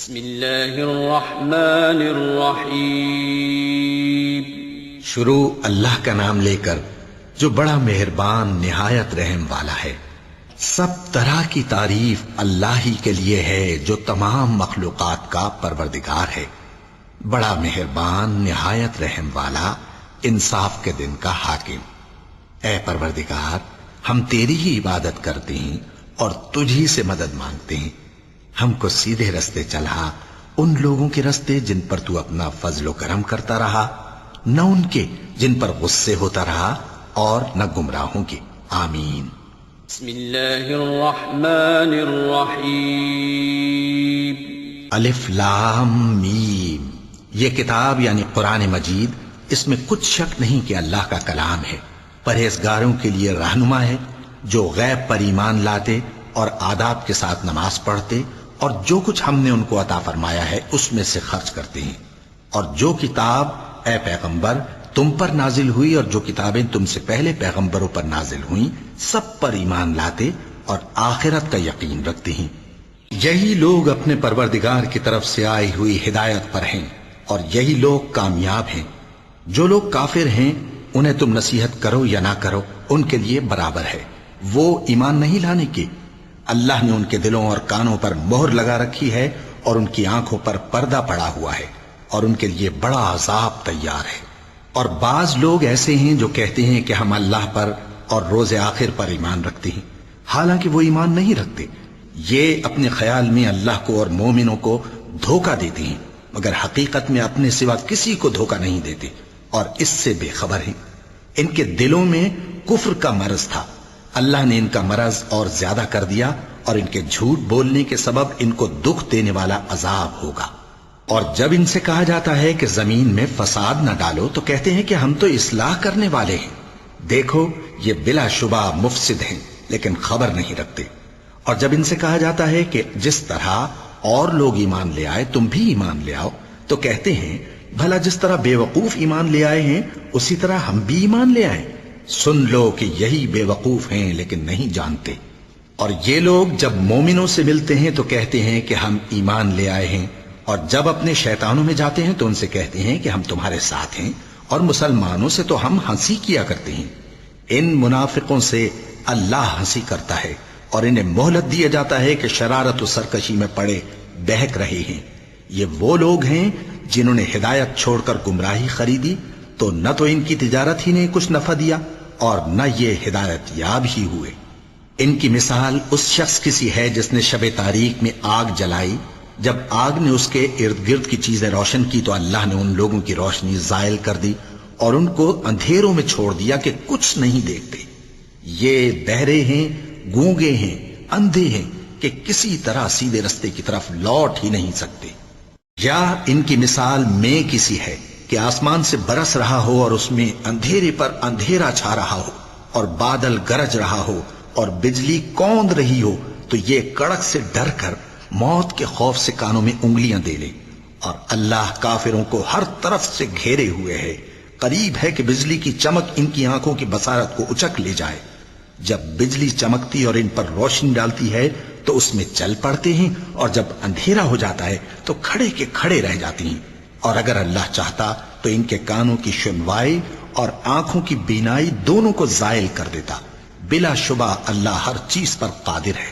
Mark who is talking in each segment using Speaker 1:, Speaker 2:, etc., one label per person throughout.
Speaker 1: بسم اللہ الرحمن الرحیم۔
Speaker 2: شروع اللہ کا نام لے کر جو بڑا مہربان نہایت رحم والا ہے۔ سب طرح کی تعریف اللہ ہی کے لیے ہے جو تمام مخلوقات کا پروردگار ہے، بڑا مہربان نہایت رحم والا، انصاف کے دن کا حاکم۔ اے پروردگار، ہم تیری ہی عبادت کرتے ہیں اور تجھی سے مدد مانگتے ہیں۔ ہم کو سیدھے رستے چلا، ان لوگوں کے رستے جن پر تو اپنا فضل و کرم کرتا رہا، نہ ان کے جن پر غصے ہوتا رہا، اور نہ گمراہوں کے۔ آمین۔
Speaker 1: بسم اللہ الرحمن الرحیم۔
Speaker 2: الف لام میم۔ یہ کتاب یعنی قرآن مجید، اس میں کچھ شک نہیں کہ اللہ کا کلام ہے، پرہیزگاروں کے لیے رہنما ہے، جو غیب پر ایمان لاتے اور آداب کے ساتھ نماز پڑھتے اور جو کچھ ہم نے ان کو عطا فرمایا ہے اس میں سے خرچ کرتے ہیں، اور جو کتاب اے پیغمبر تم پر نازل ہوئی اور جو کتابیں تم سے پہلے پیغمبروں پر نازل ہوئیں سب پر ایمان لاتے اور آخرت کا یقین رکھتے ہیں۔ یہی لوگ اپنے پروردگار کی طرف سے آئی ہوئی ہدایت پر ہیں اور یہی لوگ کامیاب ہیں۔ جو لوگ کافر ہیں انہیں تم نصیحت کرو یا نہ کرو ان کے لیے برابر ہے، وہ ایمان نہیں لانے کے۔ اللہ نے ان کے دلوں اور کانوں پر مہر لگا رکھی ہے اور ان کی آنکھوں پر پردہ پڑا ہوا ہے، اور ان کے لیے بڑا عذاب تیار ہے۔ اور بعض لوگ ایسے ہیں جو کہتے ہیں کہ ہم اللہ پر اور روز آخر پر ایمان رکھتے ہیں، حالانکہ وہ ایمان نہیں رکھتے۔ یہ اپنے خیال میں اللہ کو اور مومنوں کو دھوکہ دیتے ہیں، مگر حقیقت میں اپنے سوا کسی کو دھوکہ نہیں دیتے اور اس سے بے خبر ہیں۔ ان کے دلوں میں کفر کا مرض تھا، اللہ نے ان کا مرض اور زیادہ کر دیا، اور ان کے جھوٹ بولنے کے سبب ان کو دکھ دینے والا عذاب ہوگا۔ اور جب ان سے کہا جاتا ہے کہ زمین میں فساد نہ ڈالو تو کہتے ہیں کہ ہم تو اصلاح کرنے والے ہیں۔ دیکھو یہ بلا شبہ مفسد ہیں لیکن خبر نہیں رکھتے۔ اور جب ان سے کہا جاتا ہے کہ جس طرح اور لوگ ایمان لے آئے تم بھی ایمان لے آؤ تو کہتے ہیں بھلا جس طرح بے وقوف ایمان لے آئے ہیں اسی طرح ہم بھی ایمان لے آئیں۔ سن لو کہ یہی بے وقوف ہیں لیکن نہیں جانتے۔ اور یہ لوگ جب مومنوں سے ملتے ہیں تو کہتے ہیں کہ ہم ایمان لے آئے ہیں، اور جب اپنے شیطانوں میں جاتے ہیں تو ان سے کہتے ہیں کہ ہم تمہارے ساتھ ہیں، اور مسلمانوں سے تو ہم ہنسی کیا کرتے ہیں۔ ان منافقوں سے اللہ ہنسی کرتا ہے اور انہیں مہلت دیا جاتا ہے کہ شرارت و سرکشی میں پڑے بہک رہے ہیں۔ یہ وہ لوگ ہیں جنہوں نے ہدایت چھوڑ کر گمراہی خریدی، تو نہ تو ان کی تجارت ہی نے کچھ نفع دیا اور نہ یہ ہدایت یاب ہی ہوئے۔ ان کی مثال اس شخص کی سی ہے جس نے شب تاریک میں آگ جلائی، جب آگ نے اس کے ارد گرد کی چیزیں روشن کی تو اللہ نے ان لوگوں کی روشنی زائل کر دی اور ان کو اندھیروں میں چھوڑ دیا کہ کچھ نہیں دیکھتے۔ یہ بہرے ہیں، گونگے ہیں، اندھے ہیں کہ کسی طرح سیدھے رستے کی طرف لوٹ ہی نہیں سکتے۔ یا ان کی مثال میں کسی ہے کہ آسمان سے برس رہا ہو اور اس میں اندھیرے پر اندھیرا چھا رہا ہو اور بادل گرج رہا ہو اور بجلی کوند رہی ہو تو یہ کڑک سے ڈر کر موت کے خوف سے کانوں میں انگلیاں دے لے۔ اور اللہ کافروں کو ہر طرف سے گھیرے ہوئے ہے، قریب ہے کہ بجلی کی چمک ان کی آنکھوں کی بصارت کو اچک لے جائے۔ جب بجلی چمکتی اور ان پر روشنی ڈالتی ہے تو اس میں چل پڑتے ہیں، اور جب اندھیرا ہو جاتا ہے تو کھڑے کے کھڑے رہ جاتی ہیں۔ اور اگر اللہ چاہتا تو ان کے کانوں کی سنوائی اور آنکھوں کی بینائی دونوں کو زائل کر دیتا۔ بلا شبہ اللہ ہر چیز پر قادر ہے۔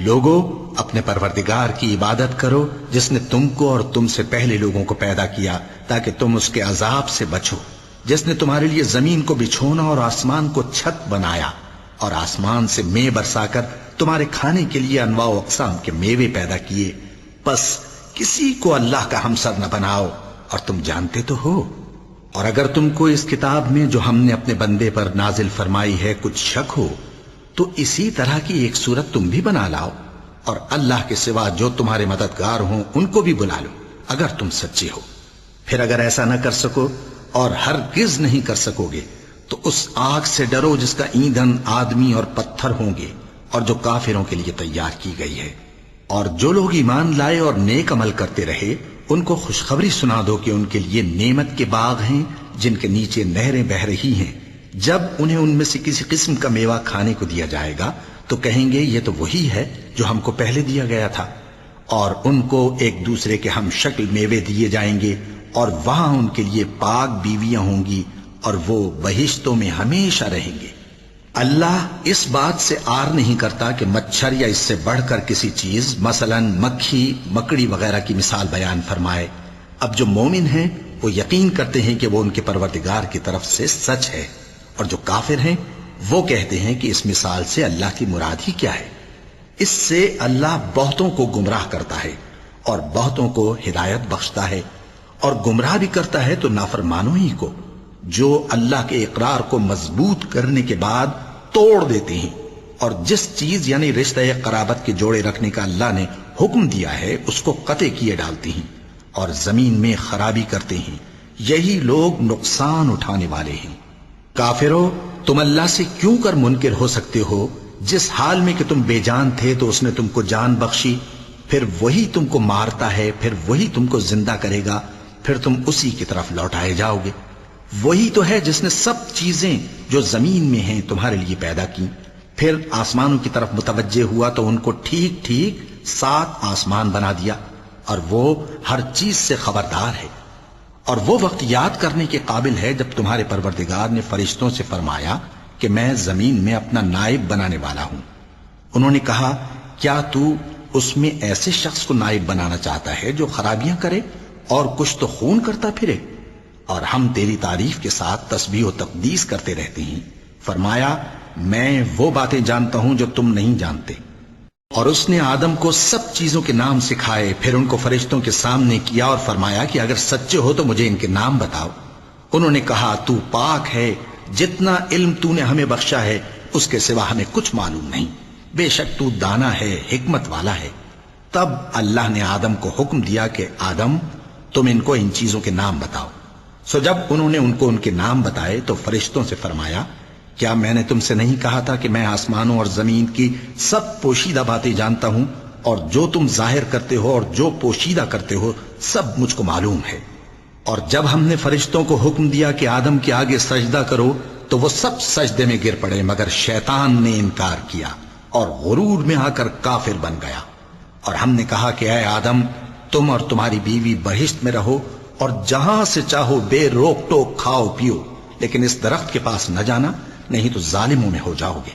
Speaker 2: لوگوں اپنے پروردگار کی عبادت کرو جس نے تم کو اور تم سے پہلے لوگوں کو پیدا کیا تاکہ تم اس کے عذاب سے بچو، جس نے تمہارے لیے زمین کو بچھونا اور آسمان کو چھت بنایا، اور آسمان سے مے برسا کر تمہارے کھانے کے لیے انواع و اقسام کے میوے پیدا کیے۔ بس کسی کو اللہ کا ہمسر نہ بناؤ، اور تم جانتے تو ہو۔ اور اگر تم کو اس کتاب میں جو ہم نے اپنے بندے پر نازل فرمائی ہے کچھ شک ہو تو اسی طرح کی ایک صورت تم بھی بنا لاؤ، اور اللہ کے سوا جو تمہارے مددگار ہوں ان کو بھی بلا لو اگر تم سچے ہو۔ پھر اگر ایسا نہ کر سکو اور ہرگز نہیں کر سکو گے تو اس آگ سے ڈرو جس کا ایندھن آدمی اور پتھر ہوں گے اور جو کافروں کے لیے تیار کی گئی ہے۔ اور جو لوگ ایمان لائے اور نیک عمل کرتے رہے ان کو خوشخبری سنا دو کہ ان کے لیے نعمت کے باغ ہیں جن کے نیچے نہریں بہہ رہی ہیں۔ جب انہیں ان میں سے کسی قسم کا میوہ کھانے کو دیا جائے گا تو کہیں گے یہ تو وہی ہے جو ہم کو پہلے دیا گیا تھا، اور ان کو ایک دوسرے کے ہم شکل میوے دیے جائیں گے، اور وہاں ان کے لیے پاک بیویاں ہوں گی، اور وہ بہشتوں میں ہمیشہ رہیں گے۔ اللہ اس بات سے آر نہیں کرتا کہ مچھر یا اس سے بڑھ کر کسی چیز مثلا مکھی مکڑی وغیرہ کی مثال بیان فرمائے۔ اب جو مومن ہیں وہ یقین کرتے ہیں کہ وہ ان کے پروردگار کی طرف سے سچ ہے، اور جو کافر ہیں وہ کہتے ہیں کہ اس مثال سے اللہ کی مراد ہی کیا ہے۔ اس سے اللہ بہتوں کو گمراہ کرتا ہے اور بہتوں کو ہدایت بخشتا ہے، اور گمراہ بھی کرتا ہے تو نافرمانوں ہی کو، جو اللہ کے اقرار کو مضبوط کرنے کے بعد توڑ دیتے ہیں، اور جس چیز یعنی رشتہ قرابت کے جوڑے رکھنے کا اللہ نے حکم دیا ہے اس کو قطع کیے ڈالتے ہیں، اور زمین میں خرابی کرتے ہیں۔ یہی لوگ نقصان اٹھانے والے ہیں۔ کافرو، تم اللہ سے کیوں کر منکر ہو سکتے ہو؟ جس حال میں کہ تم بے جان تھے تو اس نے تم کو جان بخشی، پھر وہی تم کو مارتا ہے، پھر وہی تم کو زندہ کرے گا، پھر تم اسی کی طرف لوٹائے جاؤ گے۔ وہی تو ہے جس نے سب چیزیں جو زمین میں ہیں تمہارے لیے پیدا کی، پھر آسمانوں کی طرف متوجہ ہوا تو ان کو ٹھیک ٹھیک 7 آسمان بنا دیا، اور وہ ہر چیز سے خبردار ہے۔ اور وہ وقت یاد کرنے کے قابل ہے جب تمہارے پروردگار نے فرشتوں سے فرمایا کہ میں زمین میں اپنا نائب بنانے والا ہوں۔ انہوں نے کہا، کیا تو اس میں ایسے شخص کو نائب بنانا چاہتا ہے جو خرابیاں کرے اور کچھ تو خون کرتا پھرے؟ اور ہم تیری تعریف کے ساتھ تسبیح و تقدیس کرتے رہتے ہیں۔ فرمایا، میں وہ باتیں جانتا ہوں جو تم نہیں جانتے۔ اور اس نے آدم کو سب چیزوں کے نام سکھائے، پھر ان کو فرشتوں کے سامنے کیا اور فرمایا کہ اگر سچے ہو تو مجھے ان کے نام بتاؤ۔ انہوں نے کہا، تو پاک ہے، جتنا علم تو نے ہمیں بخشا ہے اس کے سوا ہمیں کچھ معلوم نہیں، بے شک تو دانا ہے، حکمت والا ہے۔ تب اللہ نے آدم کو حکم دیا کہ آدم، تم ان کو ان چیزوں کے نام بتاؤ۔ سو جب انہوں نے ان کو ان کے نام بتائے تو فرشتوں سے فرمایا، کیا میں نے تم سے نہیں کہا تھا کہ میں آسمانوں اور زمین کی سب پوشیدہ باتیں جانتا ہوں، اور جو تم ظاہر کرتے ہو اور جو پوشیدہ کرتے ہو سب مجھ کو معلوم ہے۔ اور جب ہم نے فرشتوں کو حکم دیا کہ آدم کے آگے سجدہ کرو تو وہ سب سجدے میں گر پڑے، مگر شیطان نے انکار کیا اور غرور میں آ کر کافر بن گیا۔ اور ہم نے کہا کہ اے آدم، تم اور تمہاری بیوی بہشت میں رہو، اور جہاں سے چاہو بے روک ٹوک کھاؤ پیو، لیکن اس درخت کے پاس نہ جانا، نہیں تو ظالموں میں ہو جاؤ گے۔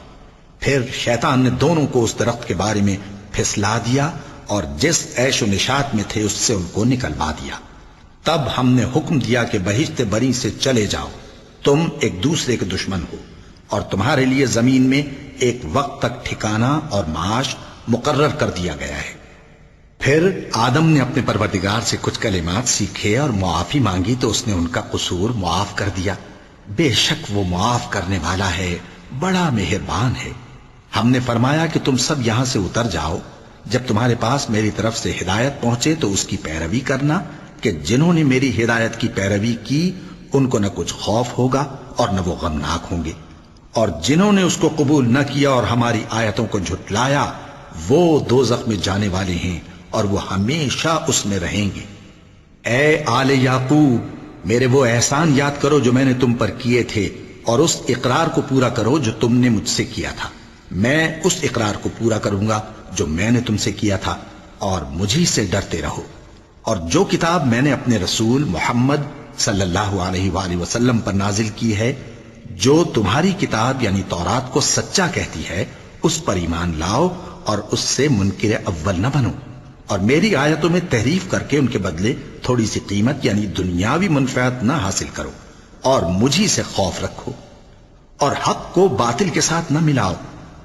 Speaker 2: پھر شیطان نے دونوں کو اس درخت کے بارے میں پھسلا دیا، اور جس عیش و نشاط میں تھے اس سے ان کو نکلوا دیا۔ تب ہم نے حکم دیا کہ بہشت بری سے چلے جاؤ، تم ایک دوسرے کے دشمن ہو، اور تمہارے لیے زمین میں ایک وقت تک ٹھکانہ اور معاش مقرر کر دیا گیا ہے۔ پھر آدم نے اپنے پروردگار سے کچھ کلمات سیکھے اور معافی مانگی تو اس نے ان کا قصور معاف کر دیا۔ بے شک وہ معاف کرنے والا ہے، بڑا مہربان ہے۔ ہم نے فرمایا کہ تم سب یہاں سے اتر جاؤ، جب تمہارے پاس میری طرف سے ہدایت پہنچے تو اس کی پیروی کرنا، کہ جنہوں نے میری ہدایت کی پیروی کی ان کو نہ کچھ خوف ہوگا اور نہ وہ غمناک ہوں گے، اور جنہوں نے اس کو قبول نہ کیا اور ہماری آیتوں کو جھٹلایا وہ دوزخ میں جانے والے ہیں اور وہ ہمیشہ اس میں رہیں گے۔ اے آل یعقوب، میرے وہ احسان یاد کرو جو میں نے تم پر کیے تھے، اور اس اقرار کو پورا کرو جو تم نے مجھ سے کیا تھا۔ میں اس اقرار کو پورا کروں گا جو میں نے تم سے کیا تھا، اور مجھی سے ڈرتے رہو۔ اور جو کتاب میں نے اپنے رسول محمد صلی اللہ علیہ وآلہ وسلم پر نازل کی ہے، جو تمہاری کتاب یعنی تورات کو سچا کہتی ہے، اس پر ایمان لاؤ اور اس سے منکر اول نہ بنو، اور میری آیتوں میں تحریف کر کے ان کے بدلے تھوڑی سی قیمت یعنی دنیاوی منفعت نہ حاصل کرو، اور مجھی سے خوف رکھو، اور حق کو باطل کے ساتھ نہ ملاؤ،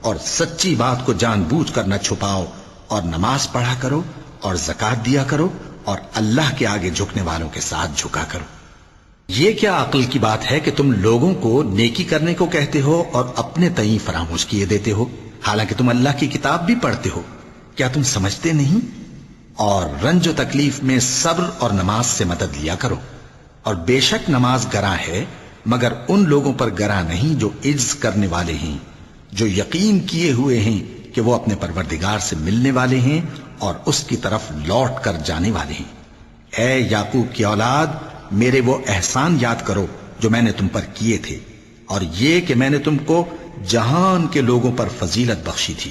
Speaker 2: اور سچی بات کو جان بوجھ کر نہ چھپاؤ، اور نماز پڑھا کرو اور زکوٰۃ دیا کرو، اور اللہ کے آگے جھکنے والوں کے ساتھ جھکا کرو۔ یہ کیا عقل کی بات ہے کہ تم لوگوں کو نیکی کرنے کو کہتے ہو اور اپنے تئیں فراموش کیے دیتے ہو، حالانکہ تم اللہ کی کتاب بھی پڑھتے ہو؟ کیا تم سمجھتے نہیں؟ اور رنج و تکلیف میں صبر اور نماز سے مدد لیا کرو، اور بے شک نماز گراں ہے، مگر ان لوگوں پر گراں نہیں جو عجز کرنے والے ہیں، جو یقین کیے ہوئے ہیں کہ وہ اپنے پروردگار سے ملنے والے ہیں اور اس کی طرف لوٹ کر جانے والے ہیں۔ اے یعقوب کی اولاد، میرے وہ احسان یاد کرو جو میں نے تم پر کیے تھے، اور یہ کہ میں نے تم کو جہان کے لوگوں پر فضیلت بخشی تھی،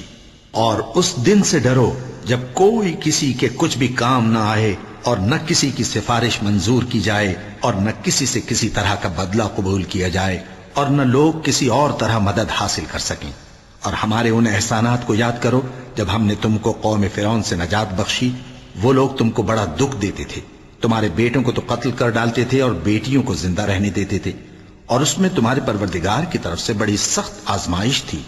Speaker 2: اور اس دن سے ڈرو جب کوئی کسی کے کچھ بھی کام نہ آئے اور نہ کسی کی سفارش منظور کی جائے اور نہ کسی سے کسی طرح کا بدلہ قبول کیا جائے اور نہ لوگ کسی اور طرح مدد حاصل کر سکیں. اور ہمارے ان احسانات کو یاد کرو جب ہم نے تم کو قوم فرعون سے نجات بخشی. وہ لوگ تم کو بڑا دکھ دیتے تھے، تمہارے بیٹوں کو تو قتل کر ڈالتے تھے اور بیٹیوں کو زندہ رہنے دیتے تھے، اور اس میں تمہارے پروردگار کی طرف سے بڑی سخت آزمائش تھی.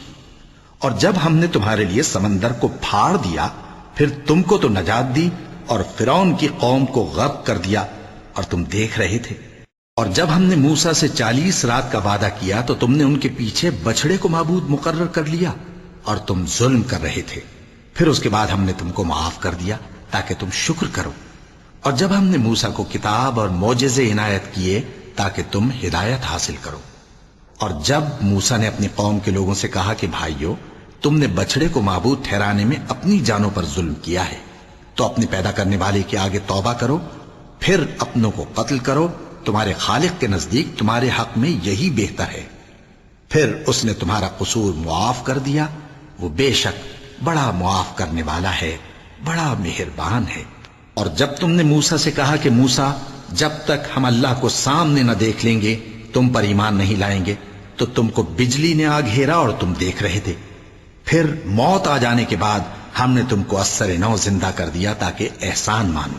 Speaker 2: اور جب ہم نے تمہارے لیے سمندر کو پھاڑ دیا پھر تم کو تو نجات دی اور فرعون کی قوم کو غرق کر دیا اور تم دیکھ رہے تھے. اور جب ہم نے موسیٰ سے 40 رات کا وعدہ کیا تو تم نے ان کے پیچھے بچڑے کو معبود مقرر کر لیا اور تم ظلم کر رہے تھے. پھر اس کے بعد ہم نے تم کو معاف کر دیا تاکہ تم شکر کرو. اور جب ہم نے موسیٰ کو کتاب اور معجزے عنایت کیے تاکہ تم ہدایت حاصل کرو. اور جب موسیٰ نے اپنی قوم کے لوگوں سے کہا کہ بھائیو، تم نے بچڑے کو معبود ٹھہرانے میں اپنی جانوں پر ظلم کیا ہے، تو اپنے پیدا کرنے والے کے آگے توبہ کرو، پھر اپنوں کو قتل کرو، تمہارے خالق کے نزدیک تمہارے حق میں یہی بہتر ہے. پھر اس نے تمہارا قصور معاف کر دیا. وہ بے شک بڑا معاف کرنے والا ہے، بڑا مہربان ہے. اور جب تم نے موسیٰ سے کہا کہ موسیٰ، جب تک ہم اللہ کو سامنے نہ دیکھ لیں گے تم پر ایمان نہیں لائیں گے، تو تم کو بجلی نے آ گھیرا اور تم دیکھ رہے تھے. پھر موت آ جانے کے بعد ہم نے تم کو اثر نو زندہ کر دیا تاکہ احسان مانو.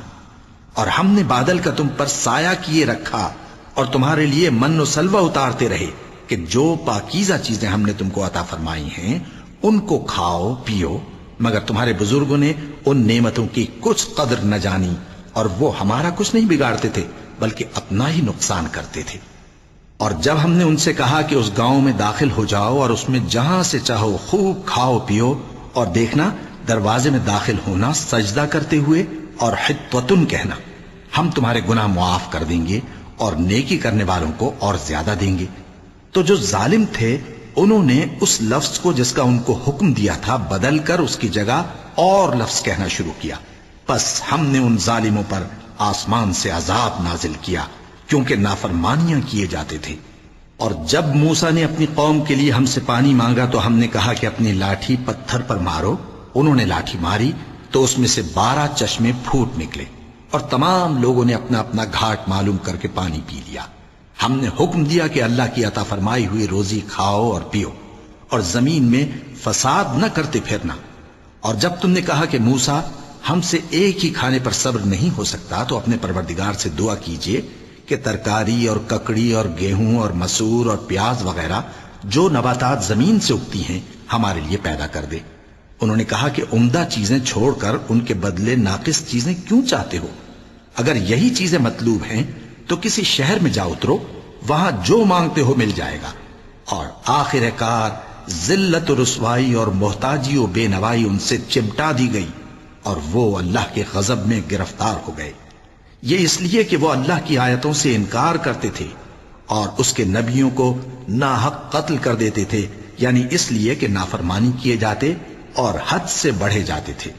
Speaker 2: اور ہم نے بادل کا تم پر سایہ کیے رکھا اور تمہارے لیے من و سلوہ اتارتے رہے کہ جو پاکیزہ چیزیں ہم نے تم کو عطا فرمائی ہیں ان کو کھاؤ پیو، مگر تمہارے بزرگوں نے ان نعمتوں کی کچھ قدر نہ جانی اور وہ ہمارا کچھ نہیں بگاڑتے تھے بلکہ اپنا ہی نقصان کرتے تھے. اور جب ہم نے ان سے کہا کہ اس گاؤں میں داخل ہو جاؤ اور اس میں جہاں سے چاہو خوب کھاؤ پیو، اور دیکھنا دروازے میں داخل ہونا سجدہ کرتے ہوئے اور حطوتن کہنا، ہم تمہارے گناہ معاف کر دیں گے اور نیکی کرنے والوں کو اور زیادہ دیں گے. تو جو ظالم تھے انہوں نے اس لفظ کو جس کا ان کو حکم دیا تھا بدل کر اس کی جگہ اور لفظ کہنا شروع کیا. پس ہم نے ان ظالموں پر آسمان سے عذاب نازل کیا کیونکہ نافرمانیاں کیے جاتے تھے. اور جب موسیٰ نے اپنی قوم کے لیے ہم سے پانی مانگا تو ہم نے کہا کہ اپنی لاٹھی پتھر پر مارو. انہوں نے لاٹھی ماری تو اس میں سے 12 چشمے پھوٹ نکلے اور تمام لوگوں نے اپنا اپنا گھاٹ معلوم کر کے پانی پی لیا. ہم نے حکم دیا کہ اللہ کی عطا فرمائی ہوئی روزی کھاؤ اور پیو اور زمین میں فساد نہ کرتے پھرنا. اور جب تم نے کہا کہ موسیٰ ہم سے ایک ہی کھانے پر صبر نہیں ہو سکتا تو اپنے پروردگار سے دعا کیجئے کہ ترکاری اور ککڑی اور گیہوں اور مسور اور پیاز وغیرہ جو نباتات زمین سے اگتی ہیں ہمارے لیے پیدا کر دے. انہوں نے کہا کہ عمدہ چیزیں چھوڑ کر ان کے بدلے ناقص چیزیں کیوں چاہتے ہو؟ اگر یہی چیزیں مطلوب ہیں تو کسی شہر میں جا اترو، وہاں جو مانگتے ہو مل جائے گا. اور آخر کار ذلت و رسوائی اور محتاجی و بے نوائی ان سے چمٹا دی گئی اور وہ اللہ کے غضب میں گرفتار ہو گئے. یہ اس لیے کہ وہ اللہ کی آیتوں سے انکار کرتے تھے اور اس کے نبیوں کو ناحق قتل کر دیتے تھے، یعنی اس لیے کہ نافرمانی کیے جاتے اور حد سے بڑھے جاتے تھے.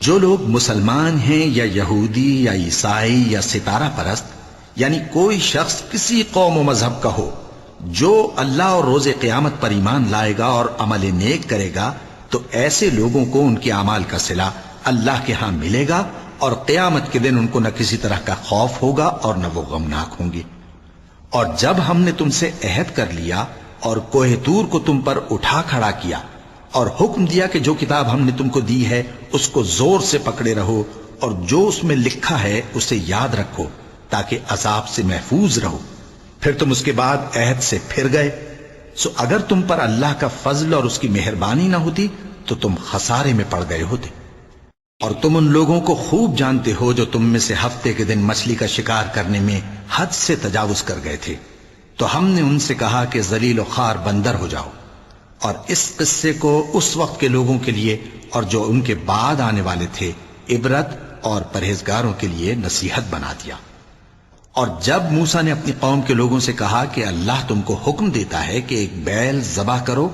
Speaker 2: جو لوگ مسلمان ہیں یا یہودی یا عیسائی یا ستارہ پرست، یعنی کوئی شخص کسی قوم و مذہب کا ہو، جو اللہ اور روز قیامت پر ایمان لائے گا اور عمل نیک کرے گا تو ایسے لوگوں کو ان کے اعمال کا صلہ اللہ کے ہاں ملے گا اور قیامت کے دن ان کو نہ کسی طرح کا خوف ہوگا اور نہ وہ غمناک ہوں گے. اور جب ہم نے تم سے عہد کر لیا اور کوہ طور کو تم پر اٹھا کھڑا کیا اور حکم دیا کہ جو کتاب ہم نے تم کو دی ہے اس کو زور سے پکڑے رہو اور جو اس میں لکھا ہے اسے یاد رکھو تاکہ عذاب سے محفوظ رہو، پھر تم اس کے بعد عہد سے پھر گئے، سو اگر تم پر اللہ کا فضل اور اس کی مہربانی نہ ہوتی تو تم خسارے میں پڑ گئے ہوتے. اور تم ان لوگوں کو خوب جانتے ہو جو تم میں سے ہفتے کے دن مچھلی کا شکار کرنے میں حد سے تجاوز کر گئے تھے، تو ہم نے ان سے کہا کہ ذلیل و خوار بندر ہو جاؤ. اور اس قصے کو اس وقت کے لوگوں کے لیے اور جو ان کے بعد آنے والے تھے عبرت اور پرہیزگاروں کے لیے نصیحت بنا دیا. اور جب موسیٰ نے اپنی قوم کے لوگوں سے کہا کہ اللہ تم کو حکم دیتا ہے کہ ایک بیل ذبح کرو،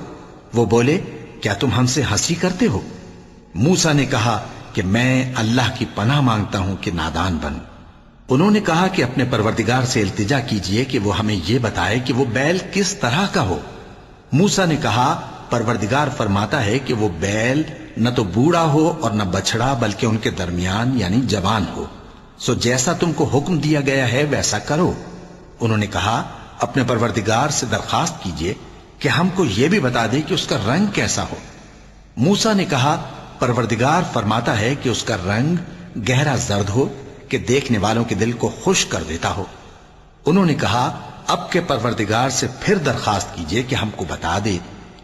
Speaker 2: وہ بولے کیا تم ہم سے ہنسی کرتے ہو؟ موسیٰ نے کہا کہ میں اللہ کی پناہ مانگتا ہوں کہ نادان بنوں. انہوں نے کہا کہ اپنے پروردگار سے التجا کیجئے کہ وہ ہمیں یہ بتائے کہ وہ بیل کس طرح کا ہو. موسیٰ نے کہا پروردگار فرماتا ہے کہ وہ بیل نہ تو بوڑھا ہو اور نہ بچڑا بلکہ ان کے درمیان یعنی جوان ہو، سو جیسا تم کو حکم دیا گیا ہے ویسا کرو۔ انہوں نے کہا اپنے پروردگار سے درخواست کیجئے کہ ہم کو یہ بھی بتا دے کہ اس کا رنگ کیسا ہو۔ موسیٰ نے کہا پروردگار فرماتا ہے کہ اس کا رنگ گہرا زرد ہو کہ دیکھنے والوں کے دل کو خوش کر دیتا ہو۔ انہوں نے کہا اب کے پروردگار سے پھر درخواست کیجئے کہ ہم کو بتا دے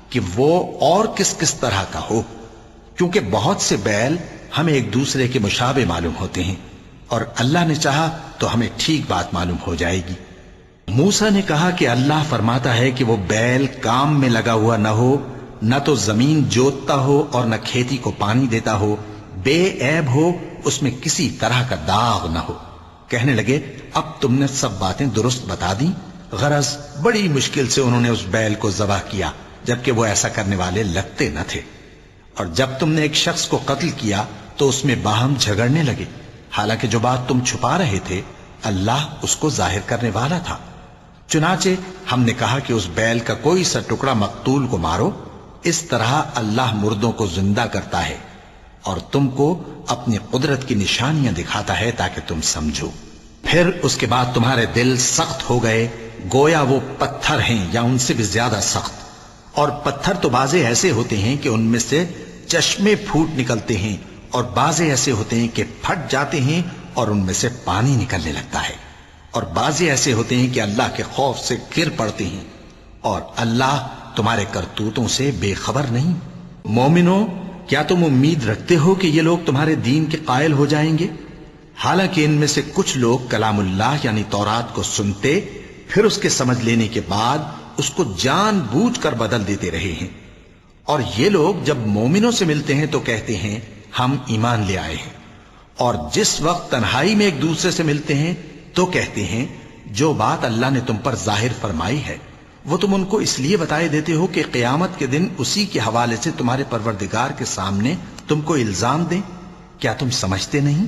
Speaker 2: کہ وہ اور کس کس طرح کا ہو، کیونکہ بہت سے بیل ہمیں ایک دوسرے کے مشابہ معلوم ہوتے ہیں، اور اللہ نے چاہا تو ہمیں ٹھیک بات معلوم ہو جائے گی۔ موسیٰ نے کہا کہ اللہ فرماتا ہے کہ وہ بیل کام میں لگا ہوا نہ ہو، نہ تو زمین جوتتا ہو اور نہ کھیتی کو پانی دیتا ہو، بے عیب ہو، اس میں کسی طرح کا داغ نہ ہو۔ کہنے لگے اب تم نے سب باتیں درست بتا دیں۔ غرض بڑی مشکل سے انہوں نے اس بیل کو ذبح کیا، جبکہ وہ ایسا کرنے والے لگتے نہ تھے۔ اور جب تم نے ایک شخص کو قتل کیا تو اس میں باہم جھگڑنے لگے، حالانکہ جو بات تم چھپا رہے تھے اللہ اس کو ظاہر کرنے والا تھا۔ چنانچہ ہم نے کہا کہ اس بیل کا کوئی سا ٹکڑا مقتول کو مارو، اس طرح اللہ مردوں کو زندہ کرتا ہے اور تم کو اپنی قدرت کی نشانیاں دکھاتا ہے تاکہ تم سمجھو۔ پھر اس کے بعد تمہارے دل سخت ہو گئے، گویا وہ پتھر ہیں یا ان سے بھی زیادہ سخت۔ اور پتھر تو بعضے ایسے ہوتے ہیں کہ ان میں سے چشمے پھوٹ نکلتے ہیں، اور بعضے ایسے ہوتے ہیں کہ پھٹ جاتے ہیں اور ان میں سے پانی نکلنے لگتا ہے، اور بعضے ایسے ہوتے ہیں کہ اللہ کے خوف سے گر پڑتے ہیں، اور اللہ تمہارے کرتوتوں سے بے خبر نہیں۔ مومنو، کیا تم امید رکھتے ہو کہ یہ لوگ تمہارے دین کے قائل ہو جائیں گے؟ حالانکہ ان میں سے کچھ لوگ کلام اللہ یعنی تورات کو سنتے، پھر اس کے سمجھ لینے کے بعد اس کو جان بوجھ کر بدل دیتے رہے ہیں۔ اور یہ لوگ جب مومنوں سے ملتے ہیں تو کہتے ہیں ہم ایمان لے آئے ہیں، اور جس وقت تنہائی میں ایک دوسرے سے ملتے ہیں تو کہتے ہیں جو بات اللہ نے تم پر ظاہر فرمائی ہے وہ تم ان کو اس لیے بتائے دیتے ہو کہ قیامت کے دن اسی کے حوالے سے تمہارے پروردگار کے سامنے تم کو الزام دیں۔ کیا تم سمجھتے نہیں؟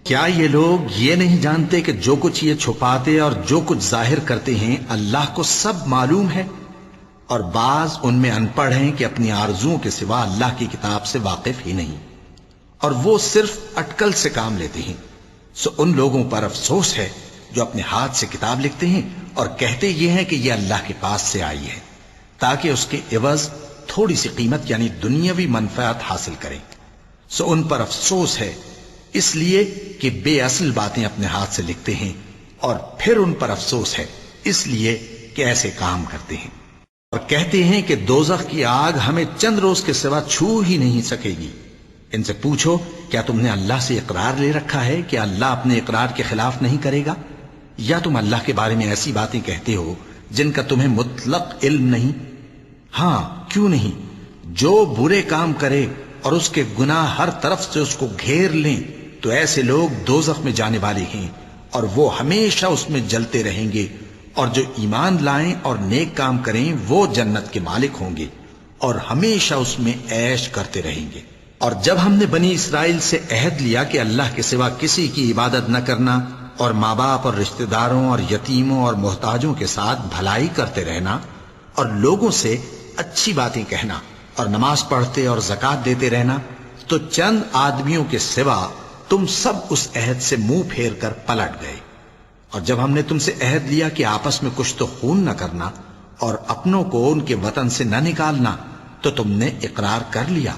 Speaker 2: کیا یہ لوگ یہ نہیں جانتے کہ جو کچھ یہ چھپاتے اور جو کچھ ظاہر کرتے ہیں اللہ کو سب معلوم ہے؟ اور بعض ان میں ان پڑھ ہیں کہ اپنی آرزوؤں کے سوا اللہ کی کتاب سے واقف ہی نہیں، اور وہ صرف اٹکل سے کام لیتے ہیں۔ سو ان لوگوں پر افسوس ہے جو اپنے ہاتھ سے کتاب لکھتے ہیں اور کہتے یہ ہیں کہ یہ اللہ کے پاس سے آئی ہے، تاکہ اس کے عوض تھوڑی سی قیمت یعنی دنیاوی منفعت حاصل کریں۔ سو ان پر افسوس ہے اس لیے کہ بے اصل باتیں اپنے ہاتھ سے لکھتے ہیں، اور پھر ان پر افسوس ہے اس لیے کہ ایسے کام کرتے ہیں، اور کہتے ہیں کہ دوزخ کی آگ ہمیں چند روز کے سوا چھو ہی نہیں سکے گی۔ ان سے پوچھو کیا تم نے اللہ سے اقرار لے رکھا ہے کہ اللہ اپنے اقرار کے خلاف نہیں کرے گا؟ یا تم اللہ کے بارے میں ایسی باتیں کہتے ہو جن کا تمہیں مطلق علم نہیں؟ ہاں کیوں نہیں، جو برے کام کرے اور اس کے گناہ ہر طرف سے اس کو گھیر لیں تو ایسے لوگ دوزخ میں جانے والے ہیں، اور وہ ہمیشہ اس میں جلتے رہیں گے، اور جو ایمان لائیں اور نیک کام کریں وہ جنت کے مالک ہوں گے اور ہمیشہ اس میں عیش کرتے رہیں گے۔ اور جب ہم نے بنی اسرائیل سے عہد لیا کہ اللہ کے سوا کسی کی عبادت نہ کرنا، اور ماں باپ اور رشتہ داروں اور یتیموں اور محتاجوں کے ساتھ بھلائی کرتے رہنا، اور لوگوں سے اچھی باتیں کہنا، اور نماز پڑھتے اور زکوٰۃ دیتے رہنا، تو چند آدمیوں کے سوا تم سب اس عہد سے منہ پھیر کر پلٹ گئے۔ اور جب ہم نے تم سے عہد لیا کہ آپس میں کچھ تو خون نہ کرنا اور اپنوں کو ان کے وطن سے نہ نکالنا، تو تم نے اقرار کر لیا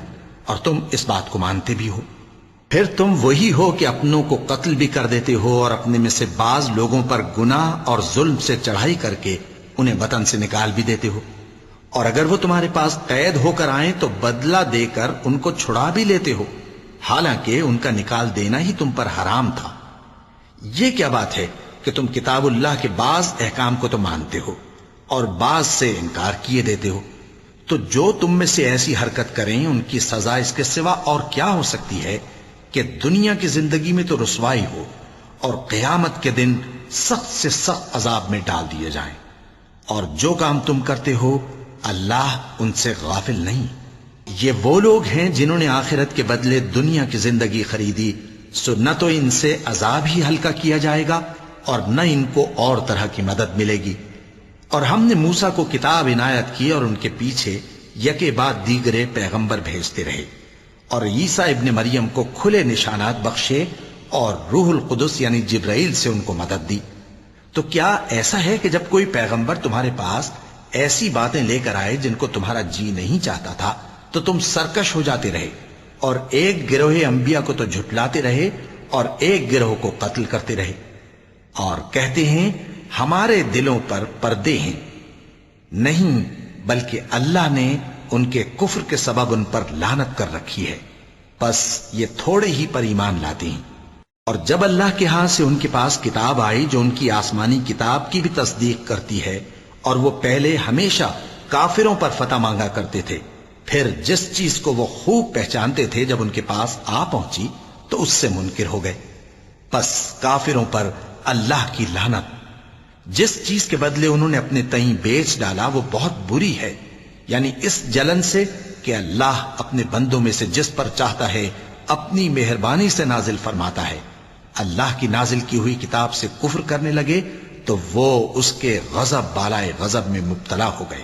Speaker 2: اور تم اس بات کو مانتے بھی ہو۔ پھر تم وہی ہو کہ اپنوں کو قتل بھی کر دیتے ہو، اور اپنے میں سے بعض لوگوں پر گناہ اور ظلم سے چڑھائی کر کے انہیں وطن سے نکال بھی دیتے ہو، اور اگر وہ تمہارے پاس قید ہو کر آئیں تو بدلہ دے کر ان کو چھڑا بھی لیتے ہو، حالانکہ ان کا نکال دینا ہی تم پر حرام تھا۔ یہ کیا بات ہے کہ تم کتاب اللہ کے بعض احکام کو تو مانتے ہو اور بعض سے انکار کیے دیتے ہو؟ تو جو تم میں سے ایسی حرکت کریں ان کی سزا اس کے سوا اور کیا ہو سکتی ہے کہ دنیا کی زندگی میں تو رسوائی ہو اور قیامت کے دن سخت سے سخت عذاب میں ڈال دیے جائیں۔ اور جو کام تم کرتے ہو اللہ ان سے غافل نہیں۔ یہ وہ لوگ ہیں جنہوں نے آخرت کے بدلے دنیا کی زندگی خریدی، سو نہ تو ان سے عذاب ہی ہلکا کیا جائے گا اور نہ ان کو اور طرح کی مدد ملے گی۔ اور ہم نے موسیٰ کو کتاب عنایت کی اور ان کے پیچھے یکے بعد دیگرے پیغمبر بھیجتے رہے، اور عیسیٰ ابن مریم کو کھلے نشانات بخشے اور روح القدس یعنی جبرائیل سے ان کو مدد دی۔ تو کیا ایسا ہے کہ جب کوئی پیغمبر تمہارے پاس ایسی باتیں لے کر آئے جن کو تمہارا جی نہیں چاہتا تھا تو تم سرکش ہو جاتے رہے، اور ایک گروہ انبیاء کو تو جھٹلاتے رہے اور ایک گروہ کو قتل کرتے رہے، اور کہتے ہیں ہمارے دلوں پر پردے ہیں؟ نہیں، بلکہ اللہ نے ان کے کفر کے سبب ان پر لعنت کر رکھی ہے، بس یہ تھوڑے ہی پر ایمان لاتے ہیں۔ اور جب اللہ کے ہاں سے ان کے پاس کتاب آئی جو ان کی آسمانی کتاب کی بھی تصدیق کرتی ہے، اور وہ پہلے ہمیشہ کافروں پر فتح مانگا کرتے تھے، پھر جس چیز کو وہ خوب پہچانتے تھے جب ان کے پاس آ پہنچی تو اس سے منکر ہو گئے، بس کافروں پر اللہ کی لعنت۔ جس چیز کے بدلے انہوں نے اپنے تئیں بیچ ڈالا وہ بہت بری ہے، یعنی اس جلن سے کہ اللہ اپنے بندوں میں سے جس پر چاہتا ہے اپنی مہربانی سے نازل فرماتا ہے۔ اللہ کی نازل کی ہوئی کتاب سے کفر کرنے لگے تو وہ اس کے غضب بالائے غضب میں مبتلا ہو گئے،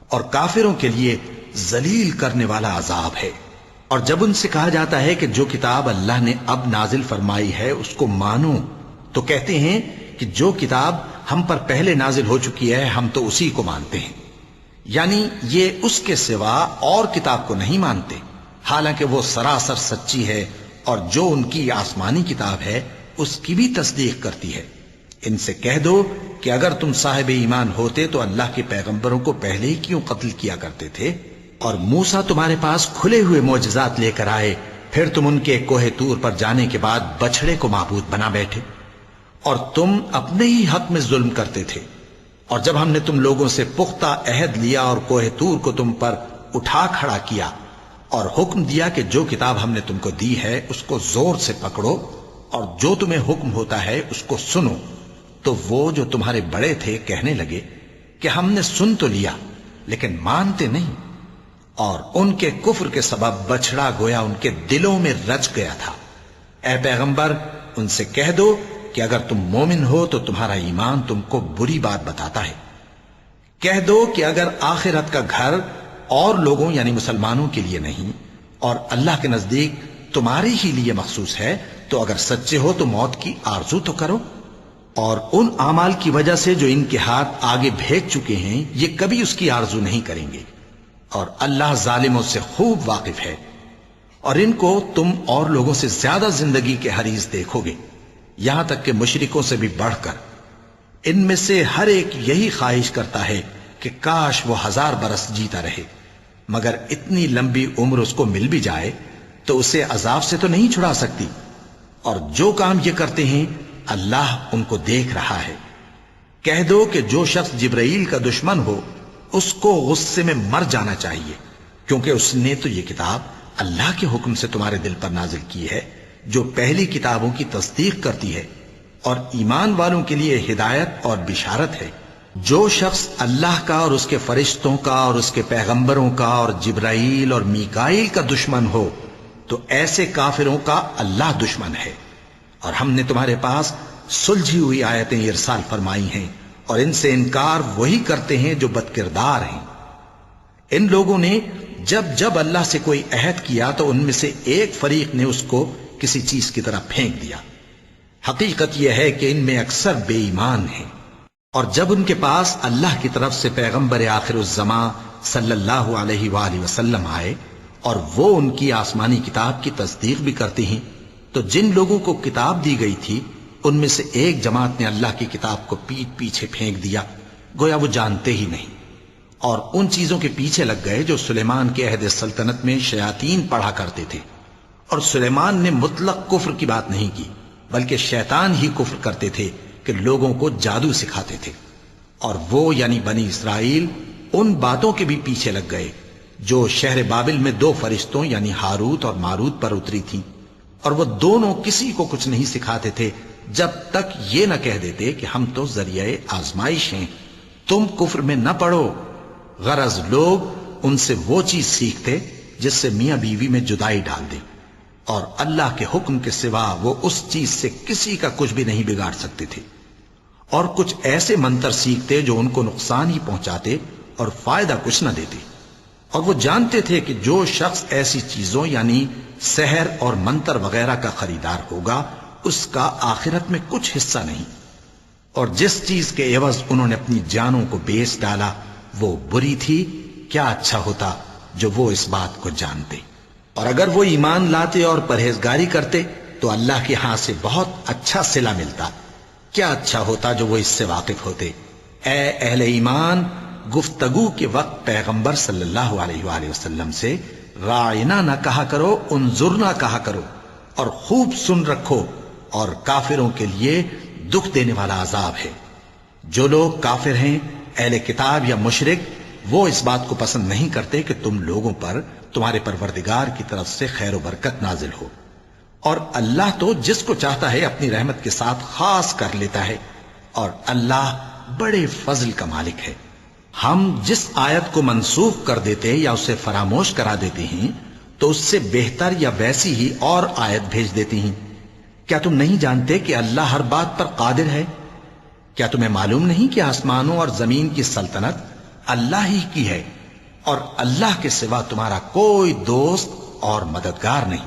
Speaker 2: اور کافروں کے لیے ذلیل کرنے والا عذاب ہے۔ اور جب ان سے کہا جاتا ہے کہ جو کتاب اللہ نے اب نازل فرمائی ہے اس کو مانو، تو کہتے ہیں کہ جو کتاب ہم پر پہلے نازل ہو چکی ہے ہم تو اسی کو مانتے ہیں، یعنی یہ اس کے سوا اور کتاب کو نہیں مانتے، حالانکہ وہ سراسر سچی ہے، اور جو ان کی آسمانی کتاب ہے اس کی بھی تصدیق کرتی ہے۔ ان سے کہہ دو کہ اگر تم صاحب ایمان ہوتے تو اللہ کے پیغمبروں کو پہلے ہی کیوں قتل کیا کرتے تھے؟ اور موسیٰ تمہارے پاس کھلے ہوئے معجزات لے کر آئے، پھر تم ان کے کوہ طور پر جانے کے بعد بچڑے کو معبود بنا بیٹھے، اور تم اپنے ہی حق میں ظلم کرتے تھے۔ اور جب ہم نے تم لوگوں سے پختہ عہد لیا اور کوہ طور کو تم پر اٹھا کھڑا کیا اور حکم دیا کہ جو کتاب ہم نے تم کو دی ہے اس کو زور سے پکڑو اور جو تمہیں حکم ہوتا ہے اس کو سنو، تو وہ جو تمہارے بڑے تھے کہنے لگے کہ ہم نے سن تو لیا لیکن مانتے نہیں، اور ان کے کفر کے سبب بچڑا گویا ان کے دلوں میں رچ گیا تھا۔ اے پیغمبر ان سے کہہ دو کہ اگر تم مومن ہو تو تمہارا ایمان تم کو بری بات بتاتا ہے۔ کہہ دو کہ اگر آخرت کا گھر اور لوگوں یعنی مسلمانوں کے لیے نہیں اور اللہ کے نزدیک تمہارے ہی لیے مخصوص ہے تو اگر سچے ہو تو موت کی آرزو تو کرو، اور ان اعمال کی وجہ سے جو ان کے ہاتھ آگے بھیج چکے ہیں یہ کبھی اس کی آرزو نہیں کریں گے، اور اللہ ظالموں سے خوب واقف ہے۔ اور ان کو تم اور لوگوں سے زیادہ زندگی کے حریص دیکھو گے، یہاں تک کہ مشرکوں سے بھی بڑھ کر۔ ان میں سے ہر ایک یہی خواہش کرتا ہے کہ کاش وہ 1000 برس جیتا رہے، مگر اتنی لمبی عمر اس کو مل بھی جائے تو اسے عذاب سے تو نہیں چھڑا سکتی، اور جو کام یہ کرتے ہیں اللہ ان کو دیکھ رہا ہے۔ کہہ دو کہ جو شخص جبرائیل کا دشمن ہو اس کو غصے میں مر جانا چاہیے، کیونکہ اس نے تو یہ کتاب اللہ کے حکم سے تمہارے دل پر نازل کی ہے جو پہلی کتابوں کی تصدیق کرتی ہے، اور ایمان والوں کے لیے ہدایت اور بشارت ہے۔ جو شخص اللہ کا اور اس کے فرشتوں کا اور اس کے پیغمبروں کا اور جبرائیل اور میکائیل کا دشمن ہو تو ایسے کافروں کا اللہ دشمن ہے۔ اور ہم نے تمہارے پاس سلجھی ہوئی آیتیں ارسال فرمائی ہیں، اور ان سے انکار وہی کرتے ہیں جو بد کردار ہیں۔ ان لوگوں نے جب جب اللہ سے کوئی عہد کیا تو ان میں سے ایک فریق نے اس کو کسی چیز کی طرح پھینک دیا۔ حقیقت یہ ہے کہ ان میں اکثر بے ایمان ہیں، اور جب ان کے پاس اللہ کی طرف سے پیغمبر آخر الزمان صلی اللہ علیہ وآلہ وسلم آئے اور وہ ان کی آسمانی کتاب کی تصدیق بھی کرتے ہیں، تو جن لوگوں کو کتاب دی گئی تھی ان میں سے ایک جماعت نے اللہ کی کتاب کو پیٹ پیچھے پھینک دیا، گویا وہ جانتے ہی نہیں، اور ان چیزوں کے پیچھے لگ گئے جو سلیمان کے عہد سلطنت میں شیاطین پڑھا کرتے تھے۔ اور سلیمان نے مطلق کفر کی بات نہیں کی، بلکہ شیطان ہی کفر کرتے تھے کہ لوگوں کو جادو سکھاتے تھے، اور وہ یعنی بنی اسرائیل ان باتوں کے بھی پیچھے لگ گئے جو شہر بابل میں 2 فرشتوں یعنی ہاروت اور ماروت پر اتری تھیں، اور وہ دونوں کسی کو کچھ نہیں سکھاتے تھے جب تک یہ نہ کہہ دیتے کہ ہم تو ذریعہ آزمائش ہیں، تم کفر میں نہ پڑو۔ غرض لوگ ان سے وہ چیز سیکھتے جس سے میاں بیوی میں جدائی ڈال دے، اور اللہ کے حکم کے سوا وہ اس چیز سے کسی کا کچھ بھی نہیں بگاڑ سکتے تھے، اور کچھ ایسے منتر سیکھتے جو ان کو نقصان ہی پہنچاتے اور فائدہ کچھ نہ دیتے۔ اور وہ جانتے تھے کہ جو شخص ایسی چیزوں یعنی سحر اور منتر وغیرہ کا خریدار ہوگا اس کا آخرت میں کچھ حصہ نہیں، اور جس چیز کے عوض انہوں نے اپنی جانوں کو بیچ ڈالا وہ بری تھی۔ کیا اچھا ہوتا جو وہ اس بات کو جانتے، اور اگر وہ ایمان لاتے اور پرہیزگاری کرتے تو اللہ کے ہاں سے بہت اچھا صلہ ملتا۔ کیا اچھا ہوتا جو وہ اس سے واقف ہوتے۔ اے اہل ایمان، گفتگو کے وقت پیغمبر صلی اللہ علیہ وآلہ وسلم سے راعنا نہ کہا کرو، انظرنا کہا کرو، اور خوب سن رکھو، اور کافروں کے لیے دکھ دینے والا عذاب ہے۔ جو لوگ کافر ہیں، اہل کتاب یا مشرک، وہ اس بات کو پسند نہیں کرتے کہ تم لوگوں پر تمہارے پروردگار کی طرف سے خیر و برکت نازل ہو، اور اللہ تو جس کو چاہتا ہے اپنی رحمت کے ساتھ خاص کر لیتا ہے، اور اللہ بڑے فضل کا مالک ہے۔ ہم جس آیت کو منسوخ کر دیتے یا اسے فراموش کرا دیتے ہیں تو اس سے بہتر یا ویسی ہی اور آیت بھیج دیتی ہیں۔ کیا تم نہیں جانتے کہ اللہ ہر بات پر قادر ہے؟ کیا تمہیں معلوم نہیں کہ آسمانوں اور زمین کی سلطنت اللہ ہی کی ہے، اور اللہ کے سوا تمہارا کوئی دوست اور مددگار نہیں؟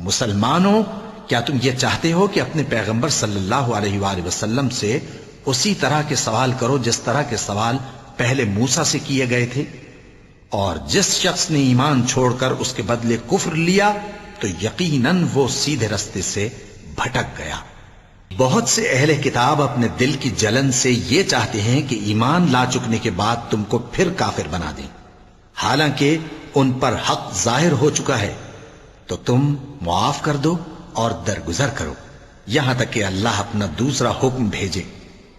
Speaker 2: مسلمانوں، کیا تم یہ چاہتے ہو کہ اپنے پیغمبر صلی اللہ علیہ وآلہ وسلم سے اسی طرح کے سوال کرو جس طرح کے سوال پہلے موسیٰ سے کیے گئے تھے؟ اور جس شخص نے ایمان چھوڑ کر اس کے بدلے کفر لیا تو یقیناً وہ سیدھے رستے سے بھٹک گیا۔ بہت سے اہل کتاب اپنے دل کی جلن سے یہ چاہتے ہیں کہ ایمان لا چکنے کے بعد تم کو پھر کافر بنا دیں، حالانکہ ان پر حق ظاہر ہو چکا ہے۔ تو تم معاف کر دو اور درگزر کرو یہاں تک کہ اللہ اپنا دوسرا حکم بھیجے۔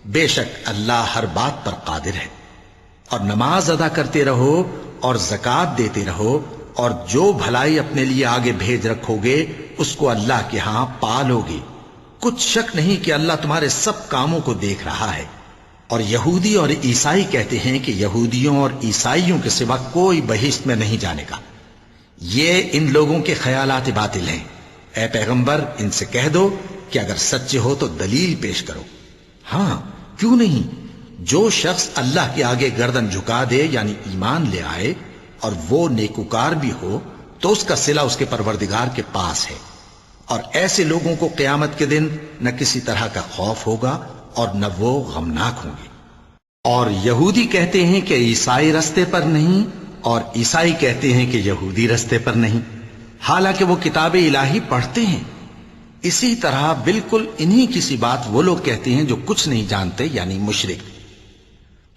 Speaker 2: بے شک اللہ ہر بات پر قادر ہے۔ اور نماز ادا کرتے رہو اور زکوٰۃ دیتے رہو، اور جو بھلائی اپنے لیے آگے بھیج رکھو گے اس کو اللہ کے ہاں پالو گے۔ کچھ شک نہیں کہ اللہ تمہارے سب کاموں کو دیکھ رہا ہے۔ اور یہودی اور عیسائی کہتے ہیں کہ یہودیوں اور عیسائیوں کے سوا کوئی بہشت میں نہیں جانے گا۔ یہ ان لوگوں کے خیالات باطل ہیں۔ اے پیغمبر، ان سے کہہ دو کہ اگر سچے ہو تو دلیل پیش کرو۔ ہاں، کیوں نہیں؟ جو شخص اللہ کے آگے گردن جھکا دے یعنی ایمان لے آئے اور وہ نیکوکار بھی ہو تو اس کا صلہ اس کے پروردگار کے پاس ہے، اور ایسے لوگوں کو قیامت کے دن نہ کسی طرح کا خوف ہوگا اور نہ وہ غمناک ہوں گے۔ اور یہودی کہتے ہیں کہ عیسائی رستے پر نہیں، اور عیسائی کہتے ہیں کہ یہودی رستے پر نہیں، حالانکہ وہ کتاب الہی پڑھتے ہیں۔ اسی طرح بالکل انہی کسی بات وہ لوگ کہتے ہیں جو کچھ نہیں جانتے یعنی مشرک۔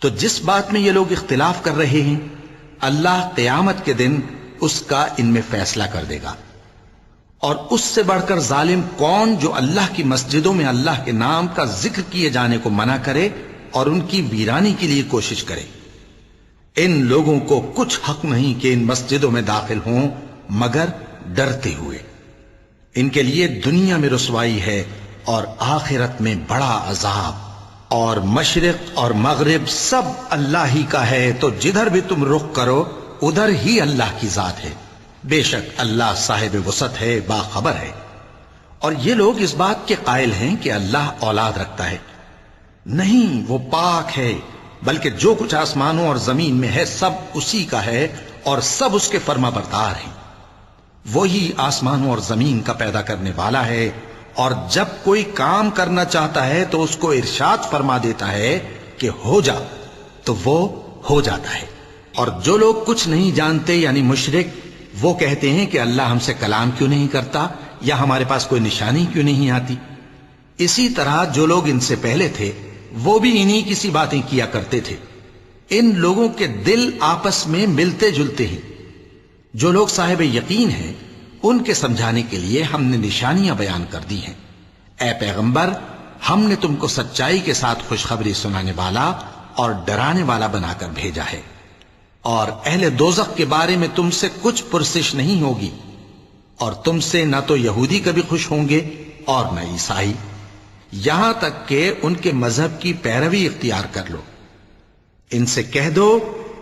Speaker 2: تو جس بات میں یہ لوگ اختلاف کر رہے ہیں اللہ قیامت کے دن اس کا ان میں فیصلہ کر دے گا۔ اور اس سے بڑھ کر ظالم کون جو اللہ کی مسجدوں میں اللہ کے نام کا ذکر کیے جانے کو منع کرے اور ان کی ویرانی کے لیے کوشش کرے۔ ان لوگوں کو کچھ حق نہیں کہ ان مسجدوں میں داخل ہوں مگر ڈرتے ہوئے۔ ان کے لیے دنیا میں رسوائی ہے اور آخرت میں بڑا عذاب۔ اور مشرق اور مغرب سب اللہ ہی کا ہے، تو جدھر بھی تم رخ کرو ادھر ہی اللہ کی ذات ہے۔ بے شک اللہ صاحب وسعت ہے، باخبر ہے۔ اور یہ لوگ اس بات کے قائل ہیں کہ اللہ اولاد رکھتا ہے۔ نہیں، وہ پاک ہے، بلکہ جو کچھ آسمانوں اور زمین میں ہے سب اسی کا ہے، اور سب اس کے فرما بردار ہیں۔ وہی آسمانوں اور زمین کا پیدا کرنے والا ہے، اور جب کوئی کام کرنا چاہتا ہے تو اس کو ارشاد فرما دیتا ہے کہ ہو جا، تو وہ ہو جاتا ہے۔ اور جو لوگ کچھ نہیں جانتے یعنی مشرک، وہ کہتے ہیں کہ اللہ ہم سے کلام کیوں نہیں کرتا، یا ہمارے پاس کوئی نشانی کیوں نہیں آتی۔ اسی طرح جو لوگ ان سے پہلے تھے وہ بھی انہی کسی باتیں کیا کرتے تھے۔ ان لوگوں کے دل آپس میں ملتے جلتے ہیں۔ جو لوگ صاحب یقین ہیں ان کے سمجھانے کے لیے ہم نے نشانیاں بیان کر دی ہیں۔ اے پیغمبر، ہم نے تم کو سچائی کے ساتھ خوشخبری سنانے والا اور ڈرانے والا بنا کر بھیجا ہے، اور اہل دوزخ کے بارے میں تم سے کچھ پرسش نہیں ہوگی، اور تم سے نہ تو یہودی کبھی خوش ہوں گے اور نہ عیسائی، یہاں تک کہ ان کے مذہب کی پیروی اختیار کر لو۔ ان سے کہہ دو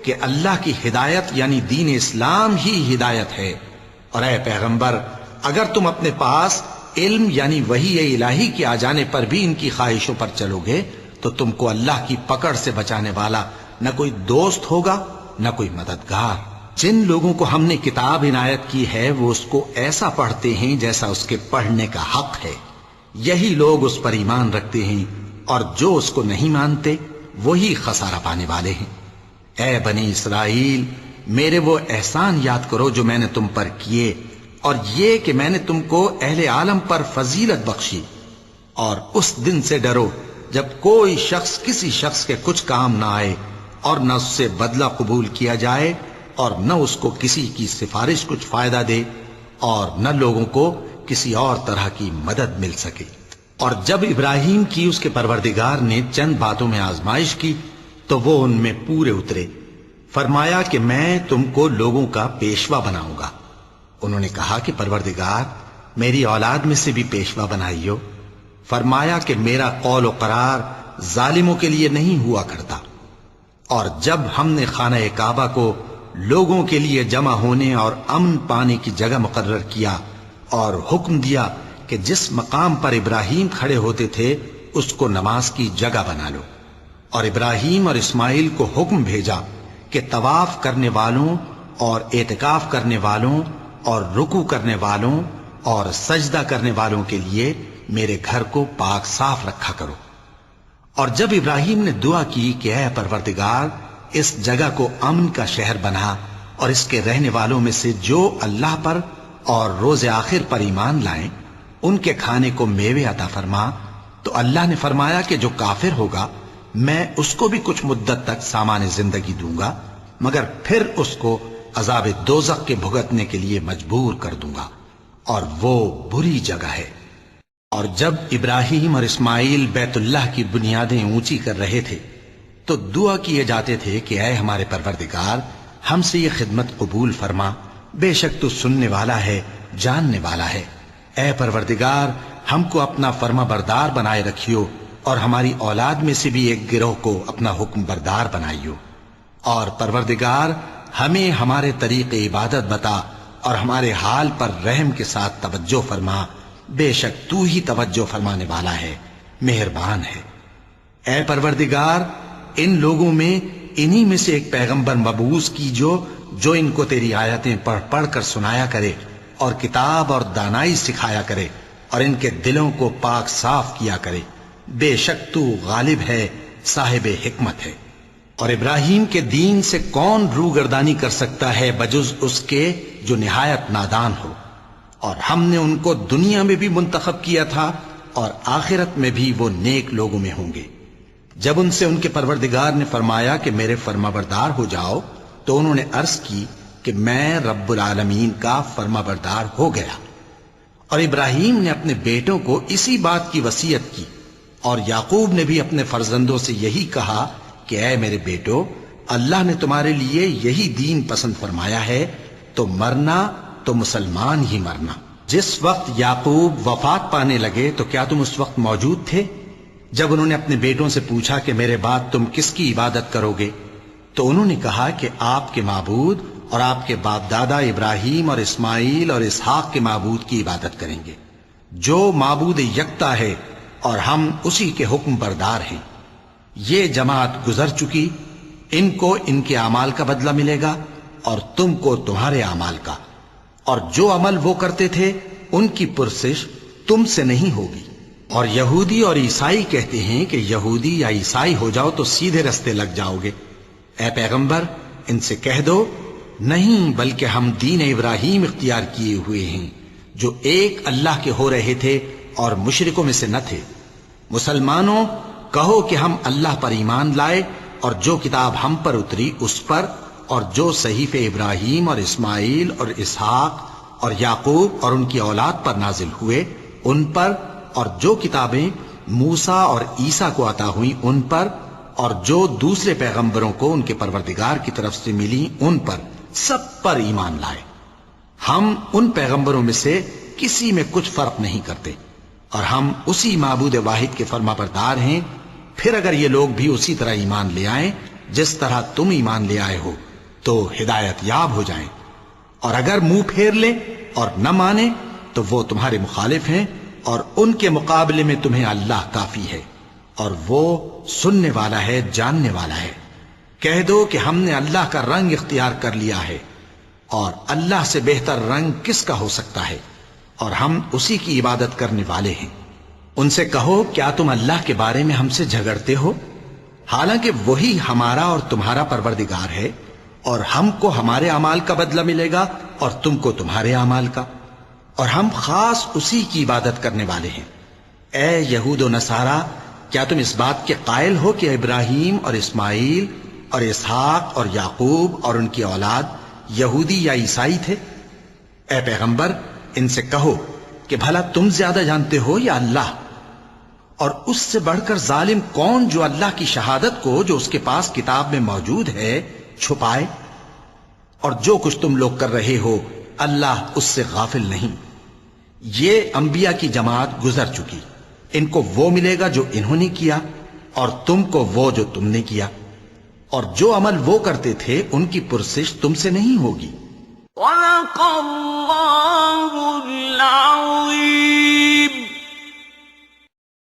Speaker 2: کہ اللہ کی ہدایت یعنی دین اسلام ہی ہدایت ہے، اور اے پیغمبر، اگر تم اپنے پاس علم یعنی وحی الہی کے آ جانے پر بھی ان کی خواہشوں پر چلو گے تو تم کو اللہ کی پکڑ سے بچانے والا نہ کوئی دوست ہوگا نہ کوئی مددگار۔ جن لوگوں کو ہم نے کتاب عنایت کی ہے وہ اس کو ایسا پڑھتے ہیں جیسا اس کے پڑھنے کا حق ہے، یہی لوگ اس پر ایمان رکھتے ہیں، اور جو اس کو نہیں مانتے وہی خسارہ پانے والے ہیں۔ اے بنی اسرائیل، میرے وہ احسان یاد کرو جو میں نے تم پر کیے، اور یہ کہ میں نے تم کو اہل عالم پر فضیلت بخشی، اور اس دن سے ڈرو جب کوئی شخص کسی شخص کے کچھ کام نہ آئے، اور نہ اس سے بدلہ قبول کیا جائے، اور نہ اس کو کسی کی سفارش کچھ فائدہ دے، اور نہ لوگوں کو کسی اور طرح کی مدد مل سکے۔ اور جب ابراہیم کی اس کے پروردگار نے چند باتوں میں آزمائش کی تو وہ ان میں پورے اترے۔ فرمایا کہ میں تم کو لوگوں کا پیشوا بناؤں گا۔ انہوں نے کہا کہ پروردگار، میری اولاد میں سے بھی پیشوا بنائیو۔ فرمایا کہ میرا قول و قرار ظالموں کے لیے نہیں ہوا کرتا۔ اور جب ہم نے خانہ کعبہ کو لوگوں کے لیے جمع ہونے اور امن پانے کی جگہ مقرر کیا، اور حکم دیا کہ جس مقام پر ابراہیم کھڑے ہوتے تھے اس کو نماز کی جگہ بنا لو، اور ابراہیم اور اسماعیل کو حکم بھیجا کہ طواف کرنے والوں اور اعتکاف کرنے والوں اور رکوع کرنے والوں اور سجدہ کرنے والوں کے لیے میرے گھر کو پاک صاف رکھا کرو۔ اور جب ابراہیم نے دعا کی کہ اے پروردگار، اس جگہ کو امن کا شہر بنا، اور اس کے رہنے والوں میں سے جو اللہ پر اور روز آخر پر ایمان لائیں ان کے کھانے کو میوے عطا فرما، تو اللہ نے فرمایا کہ جو کافر ہوگا میں اس کو بھی کچھ مدت تک سامان زندگی دوں گا، مگر پھر اس کو عذاب دوزخ کے بھگتنے کے لیے مجبور کر دوں گا، اور وہ بری جگہ ہے۔ اور جب ابراہیم اور اسماعیل بیت اللہ کی بنیادیں اونچی کر رہے تھے تو دعا کیے جاتے تھے کہ اے ہمارے پروردگار، ہم سے یہ خدمت قبول فرما، بے شک تو سننے والا ہے، جاننے والا ہے۔ اے پروردگار، ہم کو اپنا فرما بردار بنائے رکھیو، اور ہماری اولاد میں سے بھی ایک گروہ کو اپنا حکم بردار بنائیو۔ اور پروردگار، ہمیں ہمارے طریق عبادت بتا، اور ہمارے حال پر رحم کے ساتھ توجہ فرما، بے شک تو ہی توجہ فرمانے والا ہے، مہربان ہے۔ اے پروردگار، ان لوگوں میں انہی میں سے ایک پیغمبر مبعوث کیجو جو ان کو تیری آیتیں پڑھ پڑھ کر سنایا کرے، اور کتاب اور دانائی سکھایا کرے، اور ان کے دلوں کو پاک صاف کیا کرے، بے شک تو غالب ہے، صاحب حکمت ہے۔ اور ابراہیم کے دین سے کون روگردانی کر سکتا ہے بجز اس کے جو نہایت نادان ہو؟ اور ہم نے ان کو دنیا میں بھی منتخب کیا تھا، اور آخرت میں بھی وہ نیک لوگوں میں ہوں گے۔ جب ان سے ان کے پروردگار نے فرمایا کہ میرے فرما بردار ہو جاؤ، تو انہوں نے عرض کی کہ میں رب العالمین کا فرما بردار ہو گیا۔ اور ابراہیم نے اپنے بیٹوں کو اسی بات کی وصیت کی، اور یعقوب نے بھی اپنے فرزندوں سے یہی کہا کہ اے میرے بیٹو، اللہ نے تمہارے لیے یہی دین پسند فرمایا ہے، تو مرنا تو مسلمان ہی مرنا۔ جس وقت یعقوب وفات پانے لگے تو کیا تم اس وقت موجود تھے جب انہوں نے اپنے بیٹوں سے پوچھا کہ میرے بعد تم کس کی عبادت کرو گے؟ تو انہوں نے کہا کہ آپ کے معبود اور آپ کے باپ دادا ابراہیم اور اسماعیل اور اسحاق کے معبود کی عبادت کریں گے، جو معبود یکتا ہے، اور ہم اسی کے حکم بردار ہیں۔ یہ جماعت گزر چکی، ان کو ان کے اعمال کا بدلہ ملے گا، اور تم کو تمہارے اعمال کا، اور جو عمل وہ کرتے تھے ان کی پرسش تم سے نہیں ہوگی۔ اور یہودی اور عیسائی کہتے ہیں کہ یہودی یا عیسائی ہو جاؤ تو سیدھے رستے لگ جاؤ گے۔ اے پیغمبر، ان سے کہہ دو نہیں، بلکہ ہم دین ابراہیم اختیار کیے ہوئے ہیں، جو ایک اللہ کے ہو رہے تھے اور مشرکوں میں سے نہ تھے۔ مسلمانوں، کہو کہ ہم اللہ پر ایمان لائے، اور جو کتاب ہم پر اتری اس پر، اور جو صحیفے ابراہیم اور اسماعیل اور اسحاق اور یعقوب اور ان کی اولاد پر نازل ہوئے ان پر، اور جو کتابیں موسیٰ اور عیسیٰ کو عطا ہوئیں ان پر، اور جو دوسرے پیغمبروں کو ان کے پروردگار کی طرف سے ملی ان پر، سب پر ایمان لائے۔ ہم ان پیغمبروں میں سے کسی میں کچھ فرق نہیں کرتے، اور ہم اسی معبود واحد کے فرما بردار ہیں۔ پھر اگر یہ لوگ بھی اسی طرح ایمان لے آئیں جس طرح تم ایمان لے آئے ہو تو ہدایت یاب ہو جائیں، اور اگر منہ پھیر لیں اور نہ مانیں تو وہ تمہارے مخالف ہیں، اور ان کے مقابلے میں تمہیں اللہ کافی ہے، اور وہ سننے والا ہے، جاننے والا ہے۔ کہہ دو کہ ہم نے اللہ کا رنگ اختیار کر لیا ہے، اور اللہ سے بہتر رنگ کس کا ہو سکتا ہے، اور ہم اسی کی عبادت کرنے والے ہیں۔ ان سے کہو کیا تم اللہ کے بارے میں ہم سے جھگڑتے ہو، حالانکہ وہی ہمارا اور تمہارا پروردگار ہے، اور ہم کو ہمارے اعمال کا بدلہ ملے گا اور تم کو تمہارے اعمال کا، اور ہم خاص اسی کی عبادت کرنے والے ہیں۔ اے یہود و نصارا، کیا تم اس بات کے قائل ہو کہ ابراہیم اور اسماعیل اور اسحاق اور یعقوب اور ان کی اولاد یہودی یا عیسائی تھے؟ اے پیغمبر، ان سے کہو کہ بھلا تم زیادہ جانتے ہو یا اللہ؟ اور اس سے بڑھ کر ظالم کون جو اللہ کی شہادت کو جو اس کے پاس کتاب میں موجود ہے چھپائے؟ اور جو کچھ تم لوگ کر رہے ہو اللہ اس سے غافل نہیں۔ یہ انبیاء کی جماعت گزر چکی، ان کو وہ ملے گا جو انہوں نے کیا، اور تم کو وہ جو تم نے کیا، اور جو عمل وہ کرتے تھے ان کی پرسش تم سے نہیں ہوگی۔
Speaker 3: صدق اللہ العظیم۔